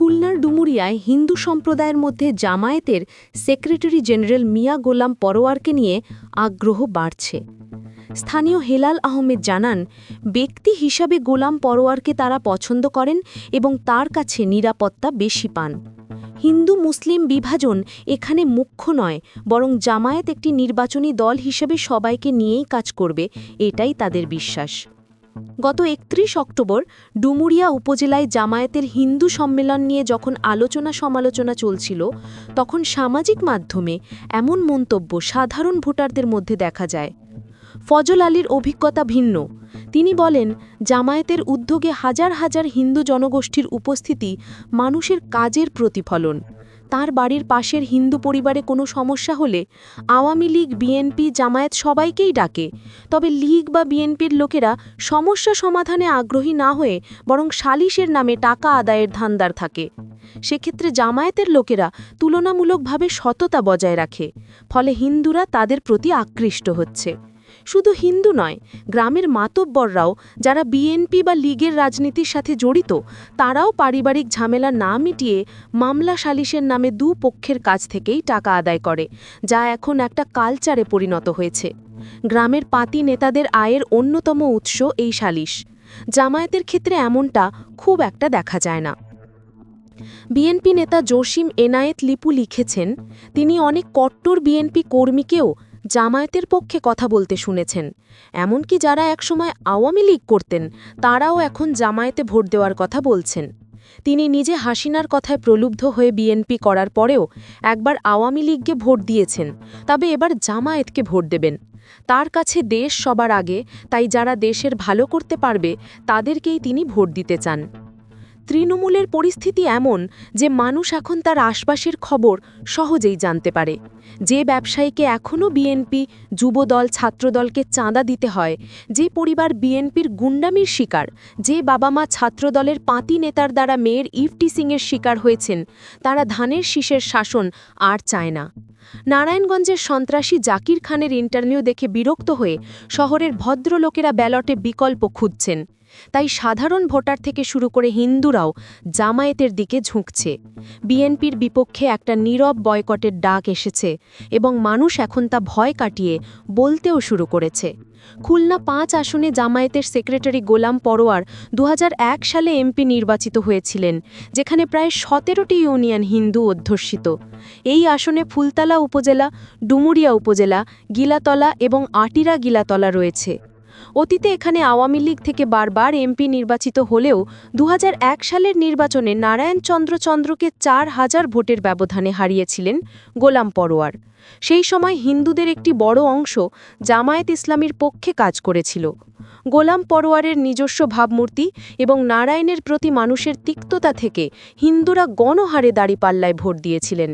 খুলনার ডুমুরিয়ায় হিন্দু সম্প্রদায়ের মধ্যে জামায়াতের সেক্রেটারি জেনারেল মিয়া গোলাম পরোয়ারকে নিয়ে আগ্রহ বাড়ছে। স্থানীয় হেলাল আহমেদ জানান, ব্যক্তি হিসাবে গোলাম পরোয়ারকে তারা পছন্দ করেন এবং তার কাছে নিরাপত্তা বেশি পান। হিন্দু মুসলিম বিভাজন এখানে মুখ্য নয়, বরং জামায়াত একটি নির্বাচনী দল হিসেবে সবাইকে নিয়েই কাজ করবে, এটাই তাদের বিশ্বাস। গত ৩১ অক্টোবর ডুমুরিয়া উপজেলায় জামায়াতের হিন্দু সম্মেলন নিয়ে যখন আলোচনা সমালোচনা চলছিল, তখন সামাজিক মাধ্যমে এমন মন্তব্য সাধারণ ভোটারদের মধ্যে দেখা যায়। ফজল আলীর অভিজ্ঞতা ভিন্ন। তিনি বলেন, জামায়াতের উদ্যোগে হাজার হাজার হিন্দু জনগোষ্ঠীর উপস্থিতি মানুষের কাজের প্রতিফলন। তার বাড়ির পাশের হিন্দু পরিবারে কোনো সমস্যা হলে আওয়ামী লীগ, বিএনপি, জামায়াত সবাইকেই ডাকে। তবে লীগ বা বিএনপির লোকেরা সমস্যা সমাধানে আগ্রহী না হয়ে বরং সালিশের নামে টাকা আদায়ের ধান্দার থাকে। সেক্ষেত্রে জামায়াতের লোকেরা তুলনামূলকভাবে সততা বজায় রাখে, ফলে হিন্দুরা তাদের প্রতি আকৃষ্ট হচ্ছে। শুধু হিন্দু নয়, গ্রামের মাতব্বররাও যারা বিএনপি বা লীগের রাজনীতির সাথে জড়িত, তারাও পারিবারিক ঝামেলা না মিটিয়ে মামলা সালিশের নামে দুপক্ষের কাছ থেকেই টাকা আদায় করে, যা এখন একটা কালচারে পরিণত হয়েছে। গ্রামের পাতি নেতাদের আয়ের অন্যতম উৎস এই সালিশ। জামায়াতের ক্ষেত্রে এমনটা খুব একটা দেখা যায় না। বিএনপি নেতা জসিম এনায়েত লিপু লিখেছেন, তিনি অনেক কট্টর বিএনপি কর্মীকেও জামায়াতের পক্ষে কথা বলতে শুনেছেন। এমনকি যারা একসময় আওয়ামী লীগ করতেন, তারাও এখন জামায়াতে ভোট দেওয়ার কথা বলছেন। তিনি নিজে হাসিনার কথায় প্রলুব্ধ হয়ে বিএনপি করার পরেও একবার আওয়ামী লীগকে ভোট দিয়েছেন, তবে এবার জামায়াতকে ভোট দেবেন। তার কাছে দেশ সবার আগে, তাই যারা দেশের ভালো করতে পারবে তাদেরকেই তিনি ভোট দিতে চান। তৃণমূলের পরিস্থিতি এমন যে মানুষ এখন তার আশপাশের খবর সহজেই জানতে পারে। যে ব্যবসায়ীকে এখনও বিএনপি, যুবদল, ছাত্রদলকে চাঁদা দিতে হয়, যে পরিবার বিএনপির গুন্ডামির শিকার, যে বাবা মা ছাত্রদলের পাঁতি নেতার দ্বারা মেয়ের ইফটিসিংয়ের শিকার হয়েছেন, তারা ধানের শীষের শাসন আর চায় না। নারায়ণগঞ্জের সন্ত্রাসী জাকির খানের ইন্টারভিউ দেখে বিরক্ত হয়ে শহরের ভদ্রলোকেরা ব্যালটে বিকল্প খুঁজছেন। তাই সাধারণ ভোটার থেকে শুরু করে হিন্দুরাও জামায়াতের দিকে ঝুঁকছে। বিএনপির বিপক্ষে একটা নীরব বয়কটের ডাক এসেছে এবং মানুষ এখন তা ভয় কাটিয়ে বলতেও শুরু করেছে। খুলনা ৫ আসনে জামায়াতের সেক্রেটারি গোলাম পরোয়ার ২০০১ সালে এমপি নির্বাচিত হয়েছিলেন, যেখানে প্রায় ১৭টি ইউনিয়ন হিন্দু অধ্যুষিত। এই আসনে ফুলতলা উপজেলা, ডুমুরিয়া উপজেলা, গিলাতলা এবং আটিরা গিলাতলা রয়েছে। অতীতে এখানে আওয়ামী লীগ থেকে বারবার এমপি নির্বাচিত হলেও ২০০১ সালের নির্বাচনে নারায়ণচন্দ্র চন্দ্রকে ৪,০০০ ভোটের ব্যবধানে হারিয়েছিলেন গোলাম পরোয়ার। সেই সময় হিন্দুদের একটি বড় অংশ জামায়াত ইসলামীর পক্ষে কাজ করেছিল। গোলাম পরোয়ারের নিজস্ব ভাবমূর্তি এবং নারায়ণের প্রতি মানুষের তিক্ততা থেকে হিন্দুরা গণহারে দাঁড়িপাল্লায় ভোট দিয়েছিলেন।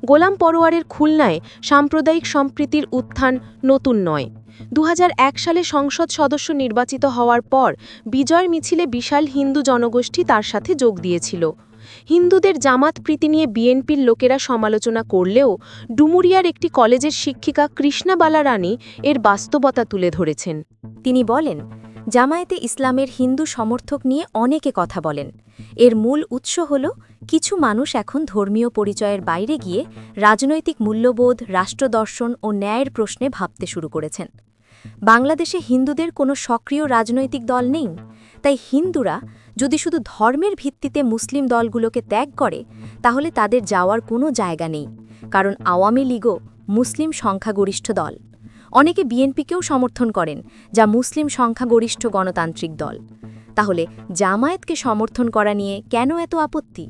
গোলাম পরোয়ারের খুলনায় সাম্প্রদায়িক সম্প্রীতির উত্থান নতুন নয়। ২০০১ সালে সংসদ সদস্য নির্বাচিত হওয়ার পর বিজয় মিছিলে বিশাল হিন্দু জনগোষ্ঠী তার সাথে যোগ দিয়েছিল। হিন্দুদের জামাত প্রীতি নিয়ে বিএনপির লোকেরা সমালোচনা করলেও ডুমুরিয়ার একটি কলেজের শিক্ষিকা কৃষ্ণাবালা রানী এর বাস্তবতা তুলে ধরেছেন। তিনি বলেন, জামায়াতে ইসলামের হিন্দু সমর্থক নিয়ে অনেকে কথা বলেন। এর মূল উৎস হল কিছু মানুষ এখন ধর্মীয় পরিচয়ের বাইরে গিয়ে রাজনৈতিক মূল্যবোধ, রাষ্ট্রদর্শন ও ন্যায়ের প্রশ্নে ভাবতে শুরু করেছেন। বাংলাদেশে হিন্দুদের কোনো সক্রিয় রাজনৈতিক দল নেই, তাই হিন্দুরা যদি শুধু ধর্মের ভিত্তিতে মুসলিম দলগুলোকে ত্যাগ করে, তাহলে তাদের যাওয়ার কোনো জায়গা নেই, কারণ আওয়ামী লীগও মুসলিম সংখ্যাগরিষ্ঠ দল। অনেকে বিএনপিকেও সমর্থন করেন, যা মুসলিম সংখ্যাগরিষ্ঠ গণতান্ত্রিক দল। তাহলে জামায়াতকে সমর্থন করা নিয়ে কেন এত আপত্তি?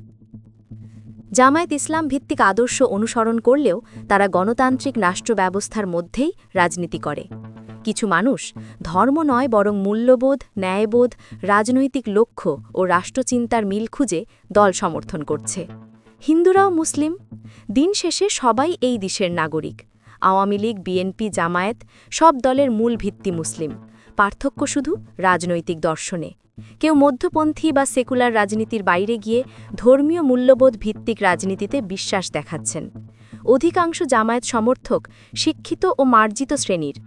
জামায়াত ইসলাম ভিত্তিক আদর্শ অনুসরণ করলেও তারা গণতান্ত্রিক রাষ্ট্র ব্যবস্থার মধ্যেই রাজনীতি করে। কিছু মানুষ ধর্ম নয় বরং মূল্যবোধ, ন্যায়বোধ, রাজনৈতিক লক্ষ্য ও রাষ্ট্রচিন্তার মিল খুঁজে দল সমর্থন করছে। হিন্দুরাও মুসলিম, দিন শেষে সবাই এই দেশের নাগরিক। আওয়ামী লীগ, বিএনপি, জামায়াত সব দলের মূল ভিত্তি মুসলিম, পার্থক্য শুধু রাজনৈতিক দর্শনে। কেউ মধ্যপন্থী বা সেকুলার রাজনীতির বাইরে গিয়ে ধর্মীয় মূল্যবোধ ভিত্তিক রাজনীতিতে বিশ্বাস দেখাচ্ছেন। অধিকাংশ জামায়াত সমর্থক শিক্ষিত ও মার্জিত শ্রেণীর।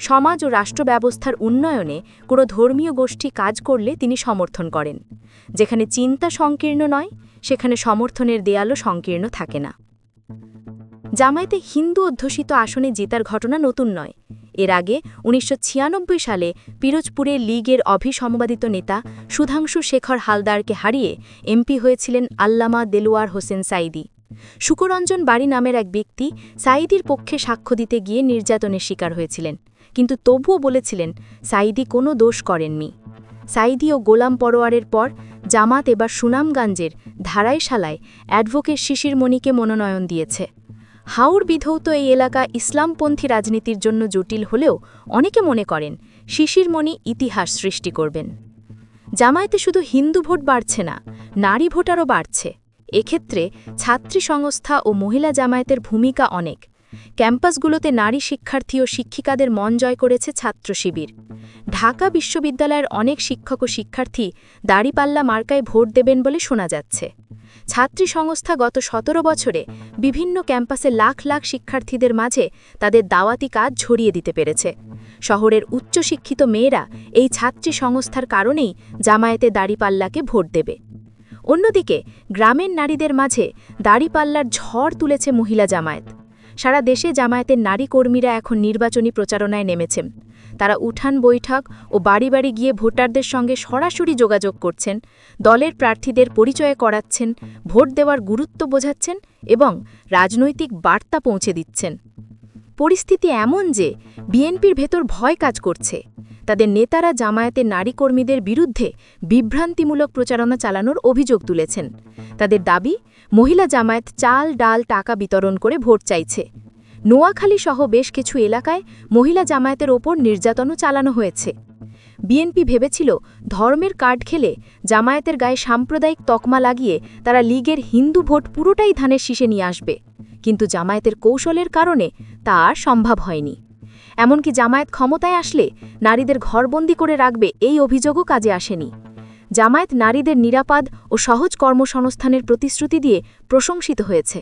সমাজ ও রাষ্ট্র ব্যবস্থার উন্নয়নে কোনো ধর্মীয় গোষ্ঠী কাজ করলে তিনি সমর্থন করেন। যেখানে চিন্তা সংকীর্ণ নয়, সেখানে সমর্থনের দেয়ালও সংকীর্ণ থাকে না। জামায়াতে হিন্দু অধ্যুষিত আসনে জেতার ঘটনা নতুন নয়। এর আগে ১৯৯৬ সালে পিরোজপুরে লীগের অভিসমবাদিত নেতা সুধাংশু শেখর হালদারকে হারিয়ে এমপি হয়েছিলেন আল্লামা দেলোয়ার হোসেন সাঈদী। শুকরঞ্জন বাড়ি নামের এক ব্যক্তি সাঈদীর পক্ষে সাক্ষ্য দিতে গিয়ে নির্যাতনের শিকার হয়েছিলেন, কিন্তু তবুও বলেছিলেন সাঈদী কোনো দোষ করেননি। সাঈদী ও গোলাম পরোয়ারের পর জামাত এবার সুনামগঞ্জের ধারাইশালায় অ্যাডভোকেট শিশির মণিকে মনোনয়ন দিয়েছে। হাওর বিধৌত এই এলাকা ইসলামপন্থী রাজনীতির জন্য জটিল হলেও অনেকে মনে করেন শিশির মণি ইতিহাস সৃষ্টি করবেন। জামায়াতে শুধু হিন্দু ভোট বাড়ছে না, নারী ভোটারও বাড়ছে। এক্ষেত্রে ছাত্রী সংস্থা ও মহিলা জামায়াতের ভূমিকা অনেক। ক্যাম্পাসগুলোতে নারী শিক্ষার্থী ও শিক্ষিকাদের মন জয় করেছে ছাত্র শিবির। ঢাকা বিশ্ববিদ্যালয়ের অনেক শিক্ষক ও শিক্ষার্থী দাড়িপাল্লা মার্কায় ভোট দেবেন বলে শোনা যাচ্ছে। ছাত্রী সংস্থা গত ১৭ বছরে বিভিন্ন ক্যাম্পাসে লাখ লাখ শিক্ষার্থীদের মাঝে তাদের দাওয়াতি কাজ ছড়িয়ে দিতে পেরেছে। শহরের উচ্চশিক্ষিত মেয়েরা এই ছাত্রী সংস্থার কারণেই জামায়াতে দাড়িপাল্লাকে ভোট দেবে। অন্যদিকে গ্রামের নারীদের মাঝে দাড়িপাল্লার ঝড় তুলেছে মহিলা জামায়াত। সারা দেশে জামায়াতের নারী কর্মীরা এখন নির্বাচনী প্রচারণায় নেমেছেন। তারা উঠান বৈঠক ও বাড়ি বাড়ি গিয়ে ভোটারদের সঙ্গে সরাসরি যোগাযোগ করছেন, দলের প্রার্থীদের পরিচয় করাচ্ছেন, ভোট দেওয়ার গুরুত্ব বোঝাচ্ছেন এবং রাজনৈতিক বার্তা পৌঁছে দিচ্ছেন। পরিস্থিতি এমন যে বিএনপির ভেতর ভয় কাজ করছে। তাদের নেতারা জামায়াতের নারী কর্মীদের বিরুদ্ধে বিভ্রান্তিমূলক প্রচারণা চালানোর অভিযোগ তুলেছেন। তাদের দাবি, মহিলা জামায়াত চাল ডাল টাকা বিতরণ করে ভোট চাইছে। নোয়াখালী সহ বেশ কিছু এলাকায় মহিলা জামায়াতের ওপর নির্যাতনও চালানো হয়েছে। বিএনপি ভেবেছিল ধর্মের কার্ড খেলে জামায়াতের গায়ে সাম্প্রদায়িক তকমা লাগিয়ে তারা লীগের হিন্দু ভোট পুরোটাই ধানের শীষে নিয়ে আসবে, কিন্তু জামায়াতের কৌশলের কারণে তা আর সম্ভব হয়নি। এমনকি জামায়াত ক্ষমতায় আসলে নারীদের ঘরবন্দি করে রাখবে এই অভিযোগও কাজে আসেনি। জামায়াত নারীদের নিরাপদ ও সহজ কর্মসংস্থানের প্রতিশ্রুতি দিয়ে প্রশংসিত হয়েছে।